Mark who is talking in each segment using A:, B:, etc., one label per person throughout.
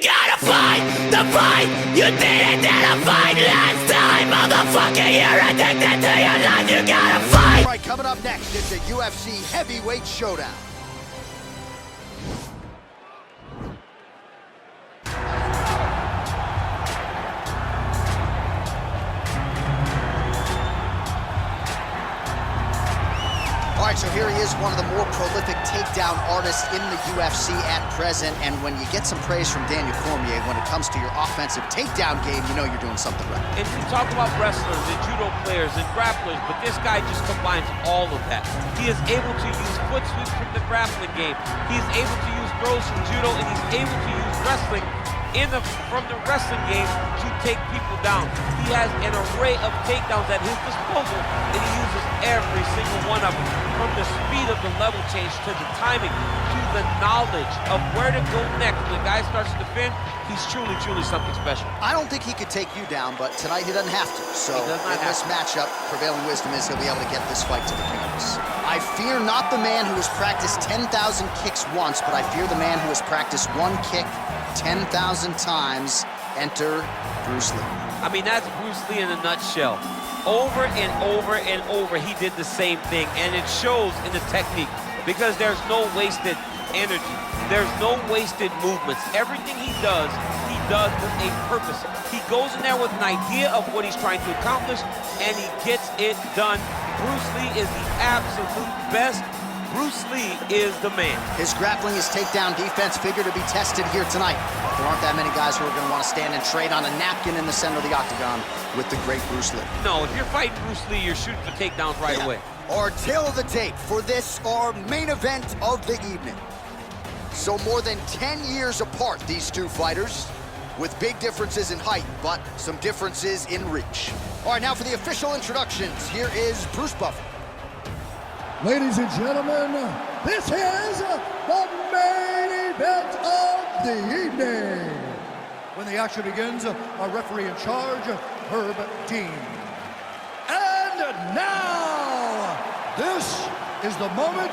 A: Gotta fight the fight you didn't dare to fight last time, motherfucker. You're addicted to your life. You gotta fight.
B: All right, coming up next, it's a UFC heavyweight showdown. All right, so here he is, one of the more prolific takedown artists in the UFC at present. And when you get some praise from Daniel Cormier when it comes to your offensive takedown game, you know you're doing something right.
C: And you talk about wrestlers and judo players and grapplers, but this guy just combines all of that. He is able to use foot sweeps from the grappling game. He is able to use throws from judo, and he's able to use wrestling from the wrestling game to take people down. He has an array of takedowns at his disposal, and he uses every single one of them. From the speed of the level change, to the timing, to the knowledge of where to go next. When the guy starts to defend, he's truly, truly something special.
B: I don't think he could take you down, but tonight he doesn't have to. So in this matchup, prevailing wisdom is he'll be able to get this fight to the canvas. I fear not the man who has practiced 10,000 kicks once, but I fear the man who has practiced one kick 10,000 times. Enter Bruce Lee.
C: I mean, that's Bruce Lee in a nutshell. Over and over and over, he did the same thing, and it shows in the technique because there's no wasted energy. There's no wasted movements. Everything he does with a purpose. He goes in there with an idea of what he's trying to accomplish, and he gets it done. Bruce Lee is the absolute best. Bruce Lee is the man. His grappling, his takedown defense figure to be tested here tonight. There aren't that many guys who are going to want to stand and trade on a napkin in the center of the octagon with the great Bruce Lee. No, if you're fighting Bruce Lee, you're shooting for takedowns right away.
B: Our tail of the tape for this, our main event of the evening. So more than 10 years apart, these two fighters, with big differences in height, but some differences in reach. All right, now for the official introductions, here is Bruce Buffer.
D: Ladies and gentlemen, this is the main event of the evening. When the action begins, our referee in charge, Herb Dean. And now, this is the moment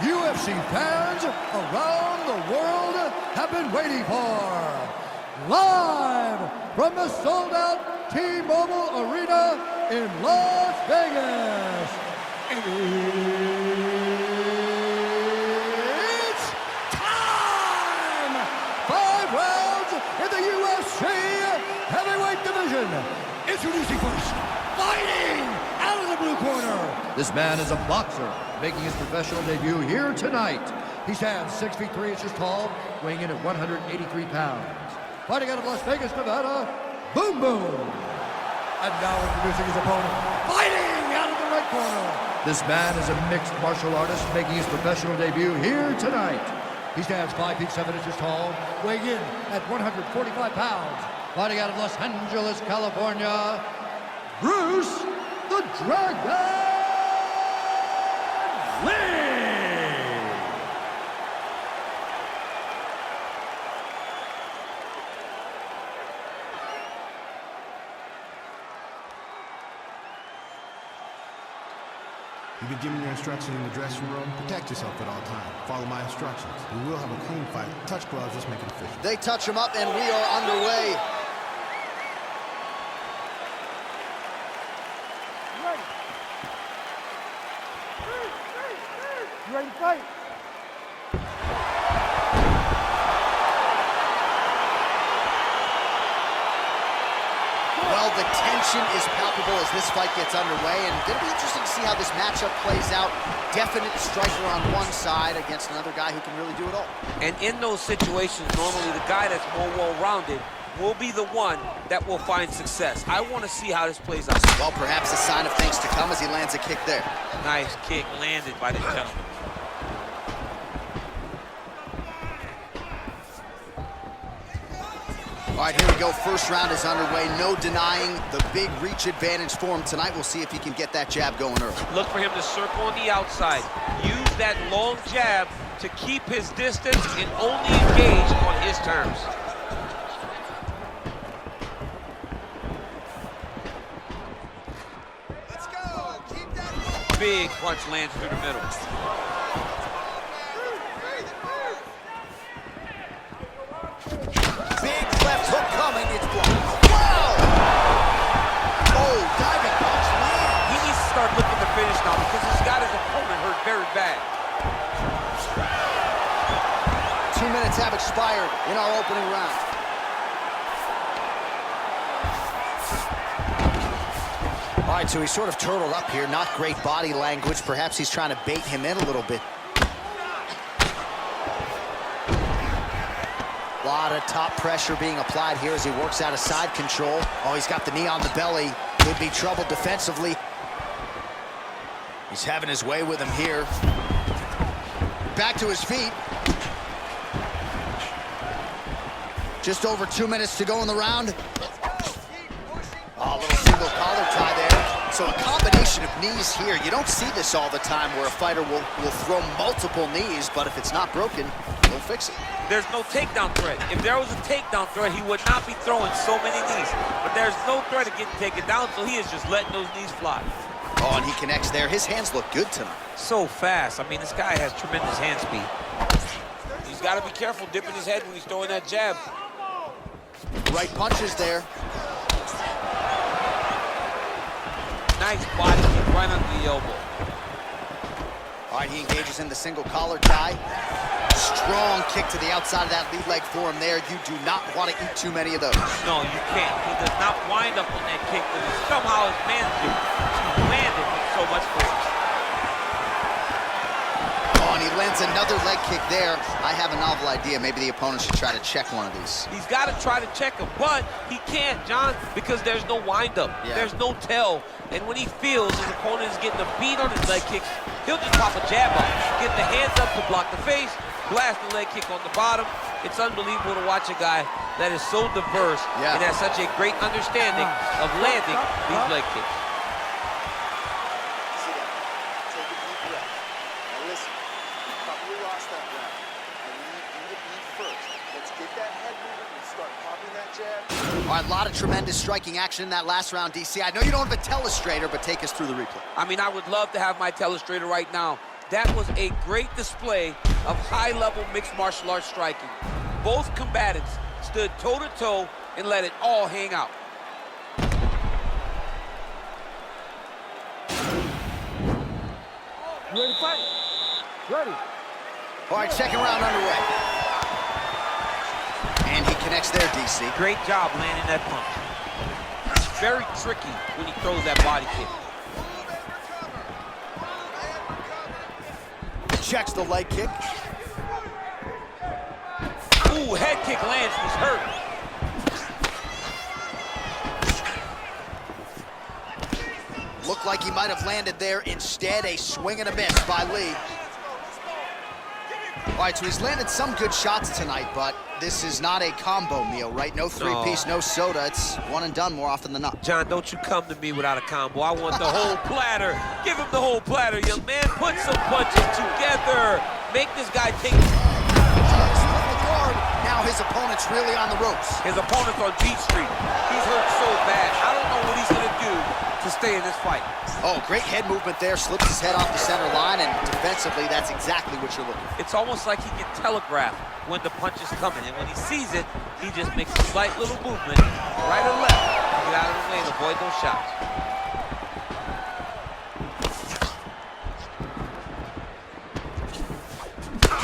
D: UFC fans around the world have been waiting for. Live from the sold-out T-Mobile Arena in Las Vegas. It's time! 5 rounds in the UFC heavyweight division. Introducing first, fighting out of the blue corner. This man is a boxer, making his professional debut here tonight. He stands 6 feet 3 inches tall, weighing in at 183 pounds. Fighting out of Las Vegas, Nevada, Boom Boom. And now introducing his opponent, fighting out of the right corner. This man is a mixed martial artist making his professional debut here tonight. He stands 5 feet 7 inches tall, weighing in at 145 pounds. Fighting out of Los Angeles, California, Bruce the Dragon Lee!
E: You've been given your instruction in the dressing room. Protect yourself at all times. Follow my instructions. We will have a clean fight. Touch gloves, let's make it official.
B: They touch him up, and we are underway.
D: You ready to fight?
B: Well, the tension is palpable as this fight gets underway, and it's going to be interesting to see how this matchup plays out. Definite striker on one side against another guy who can really do it all.
C: And in those situations, normally the guy that's more well-rounded will be the one that will find success. I want to see how this plays out.
B: Well, perhaps a sign of things to come as he lands a kick there.
C: Nice kick landed by this gentleman.
B: All right, here we go. First round is underway. No denying the big reach advantage for him tonight. We'll see if he can get that jab going early.
C: Look for him to circle on the outside. Use that long jab to keep his distance and only engage on his terms.
B: Let's go. Keep that moving.
C: Big punch lands through the middle.
B: Big expired in our opening round. All right, so he's sort of turtled up here. Not great body language. Perhaps he's trying to bait him in a little bit. A lot of top pressure being applied here as he works out of side control. Oh, he's got the knee on the belly. Could be trouble defensively. He's having his way with him here. Back to his feet. Just over 2 minutes to go in the round. Oh, a little single collar tie there. So a combination of knees here. You don't see this all the time where a fighter will throw multiple knees, but if it's not broken, they'll fix it.
C: There's no takedown threat. If there was a takedown threat, he would not be throwing so many knees. But there's no threat of getting taken down, so he is just letting those knees fly.
B: Oh, and he connects there. His hands look good tonight.
C: So fast. I mean, this guy has tremendous hand speed. He's got to be careful dipping his head when he's throwing that jab.
B: Right punches there.
C: Nice body kick right under the elbow.
B: All right, he engages in the single collar tie. Strong kick to the outside of that lead leg for him there. You do not want to eat too many of those.
C: No, you can't. He does not wind up on that kick, but he somehow has managed to land it with so much force.
B: Oh, and he lands another leg kick there. I have a novel idea. Maybe the opponent should try to check one of these.
C: He's got to try to check him, but he can't, John, because there's no windup.
B: Yeah.
C: There's no tell. And when he feels his opponent is getting a beat on his leg kicks, he'll just pop a jab up, get the hands up to block the face, blast the leg kick on the bottom. It's unbelievable to watch a guy that is so diverse and has such a great understanding of landing these leg kicks.
B: See that? Take a deep breath. Now listen, you probably lost that round. I need you to be first. Let's get that head moving and start popping that jab. All right, a lot of tremendous striking action in that last round, DC. I know you don't have a telestrator, but take us through the replay.
C: I mean, I would love to have my telestrator right now. That was a great display of high-level mixed martial arts striking. Both combatants stood toe-to-toe and let it all hang out.
D: You ready to fight? Ready.
B: All right, second round underway. And he connects there, DC.
C: Great job landing that punch. It's very tricky when he throws that body kick.
B: Checks the leg kick.
C: Ooh, head kick lands, he's hurt.
B: Looked like he might have landed there. Instead, a swing and a miss by Lee. All right, so he's landed some good shots tonight, but this is not a combo meal, right? No three-piece, no soda. It's one and done more often than not.
C: John, don't you come to me without a combo. I want the whole platter. Give him the whole platter, young man. Put some punches together. Make this guy take...
B: Split the guard. Now his opponent's really on the ropes.
C: His opponent's on Jeet Street. He's hurt so bad. I don't know what he's going to do to stay in this fight.
B: Oh, great head movement there. Slips his head off the center line, and defensively, that's exactly what you're looking for.
C: It's almost like he can telegraph when the punch is coming, and when he sees it, he just makes a slight little movement, right or left, to get out of the way and avoid those shots.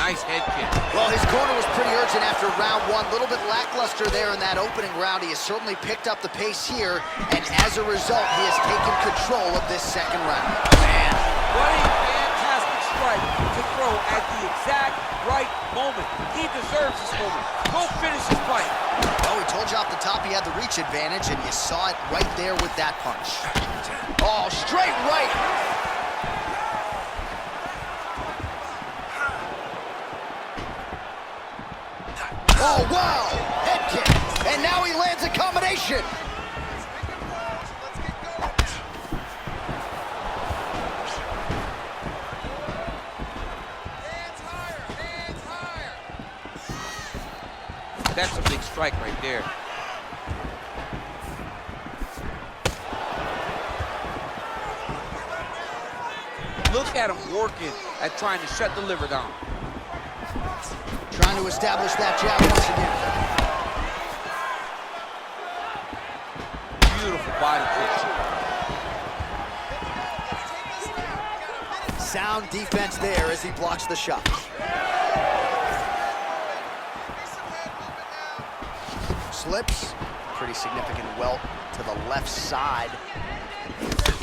C: Nice head kick.
B: Well, his corner was pretty urgent after round one. A little bit lackluster there in that opening round. He has certainly picked up the pace here, and as a result, he has taken control of this second round.
C: Man, what a fantastic strike to throw at the exact right moment. He deserves this moment. Go finish his fight.
B: Oh, he told you off the top he had the reach advantage, and you saw it right there with that punch. Oh, straight right. Oh, wow! Head kick. And now he lands a combination.
C: That's a big strike right there. Look at him working at trying to shut the liver down.
B: Trying to establish that jab once again.
C: Beautiful body kick.
B: Sound defense there as he blocks the shot. Slips. Pretty significant welt to the left side.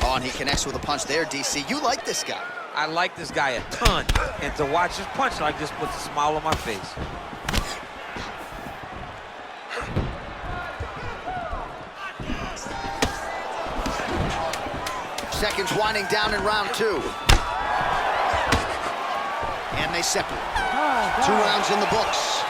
B: Oh, and he connects with a punch there, DC. You like this guy.
C: I like this guy a ton. And to watch his punch like this puts a smile on my face.
B: Seconds winding down in round 2. And they separate. 2 rounds in the books.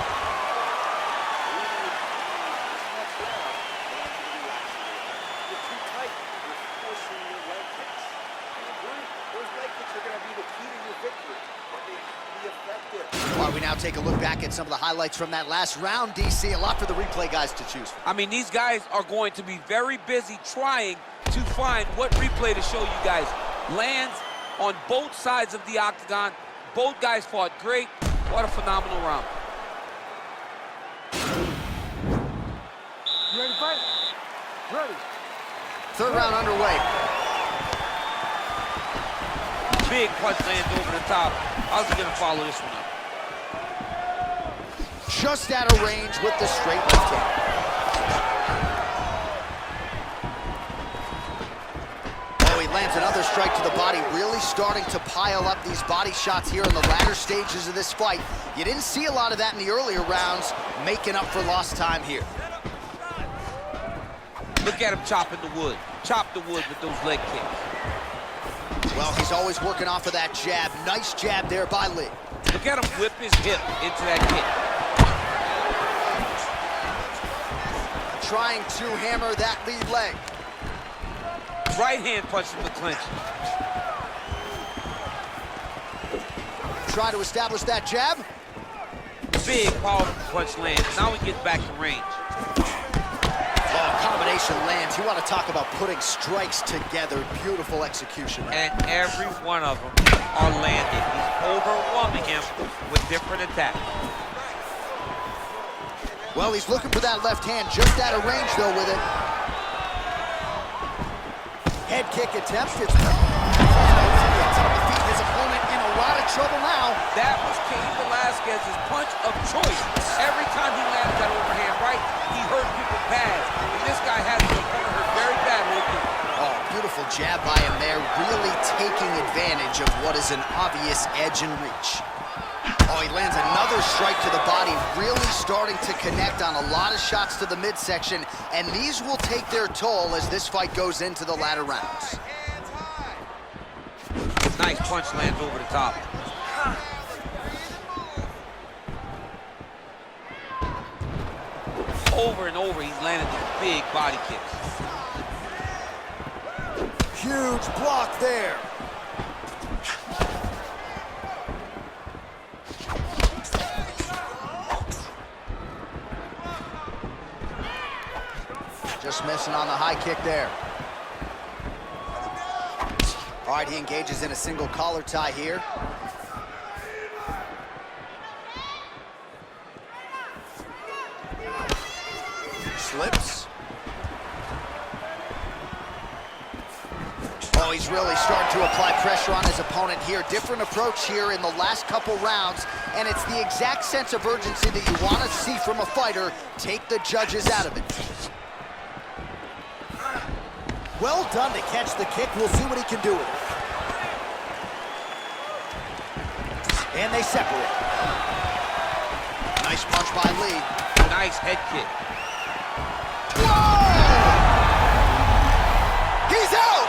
B: While we now take a look back at some of the highlights from that last round, DC, a lot for the replay guys to choose from.
C: I mean, these guys are going to be very busy trying to find what replay to show you guys. Lands on both sides of the octagon. Both guys fought great. What a phenomenal round.
D: You ready to fight? Ready.
B: 3rd round underway.
C: Big punch lands over the top. How's he gonna follow this one up?
B: Just out of range with the straight left hand. Oh, he lands another strike to the body, really starting to pile up these body shots here in the latter stages of this fight. You didn't see a lot of that in the earlier rounds, making up for lost time here.
C: Look at him chopping the wood. Chop the wood with those leg kicks.
B: Well, he's always working off of that jab. Nice jab there by Lee.
C: Look at him whip his hip into that kick.
B: Trying to hammer that lead leg.
C: Right hand punch from the clinch.
B: Try to establish that jab.
C: Big powerful punch lands. Now he gets back to range.
B: Oh, combination lands. You want to talk about putting strikes together. Beautiful execution.
C: And every one of them are landing. He's overwhelming him with different attacks.
B: Well, he's looking for that left hand, just out of range, though, with it. Head kick attempt. It's defeat his opponent in a lot of trouble now.
C: That was Cain Velasquez's punch of choice. Every time he landed that overhand right, he hurt people bad. And this guy has his opponent hurt very badly.
B: Oh, beautiful jab by him there, really taking advantage of what is an obvious edge and reach. Oh, he lands another strike to the body, really starting to connect on a lot of shots to the midsection, and these will take their toll as this fight goes into the latter rounds.
C: Nice punch lands over the top. Over and over, he's landed these big body kicks.
B: Huge block there. Just missing on the high kick there. All right, he engages in a single collar tie here. Slips. Oh, he's really starting to apply pressure on his opponent here. Different approach here in the last couple rounds, and it's the exact sense of urgency that you want to see from a fighter. Take the judges out of it. Well done to catch the kick. We'll see what he can do with it. And they separate. Nice punch by Lee.
C: Nice head kick.
B: Whoa! He's out!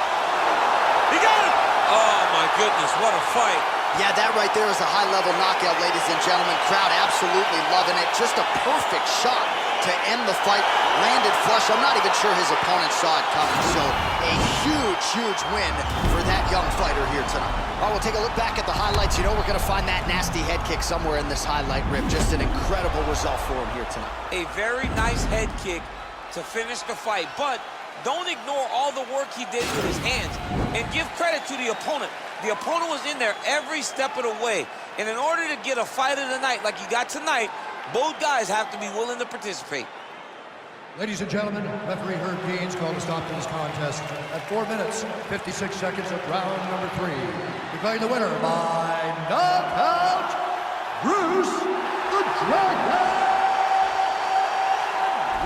C: He got him! Oh, my goodness, what a fight.
B: Yeah, that right there is a high-level knockout, ladies and gentlemen. Crowd absolutely loving it. Just a perfect shot to end the fight. Landed flush. I'm not even sure his opponent saw it coming. So a huge, huge win for that young fighter here tonight. All right, we'll take a look back at the highlights. You know we're going to find that nasty head kick somewhere in this highlight rip. Just an incredible result for him here tonight.
C: A very nice head kick to finish the fight. But don't ignore all the work he did with his hands. And give credit to the opponent. The opponent was in there every step of the way. And in order to get a fight of the night like you got tonight, both guys have to be willing to participate.
D: Ladies and gentlemen, referee Herb Dean's called a stop to this contest at 4 minutes, 56 seconds of round number 3. Declaring the winner by knockout, Bruce the Dragon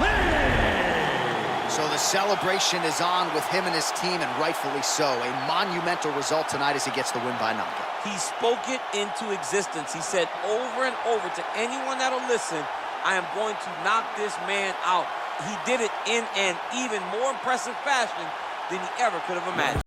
D: Lee!
B: So the celebration is on with him and his team, and rightfully so. A monumental result tonight as he gets the win by knockout.
C: He spoke it into existence. He said over and over to anyone that'll listen, I am going to knock this man out. He did it in an even more impressive fashion than he ever could have imagined.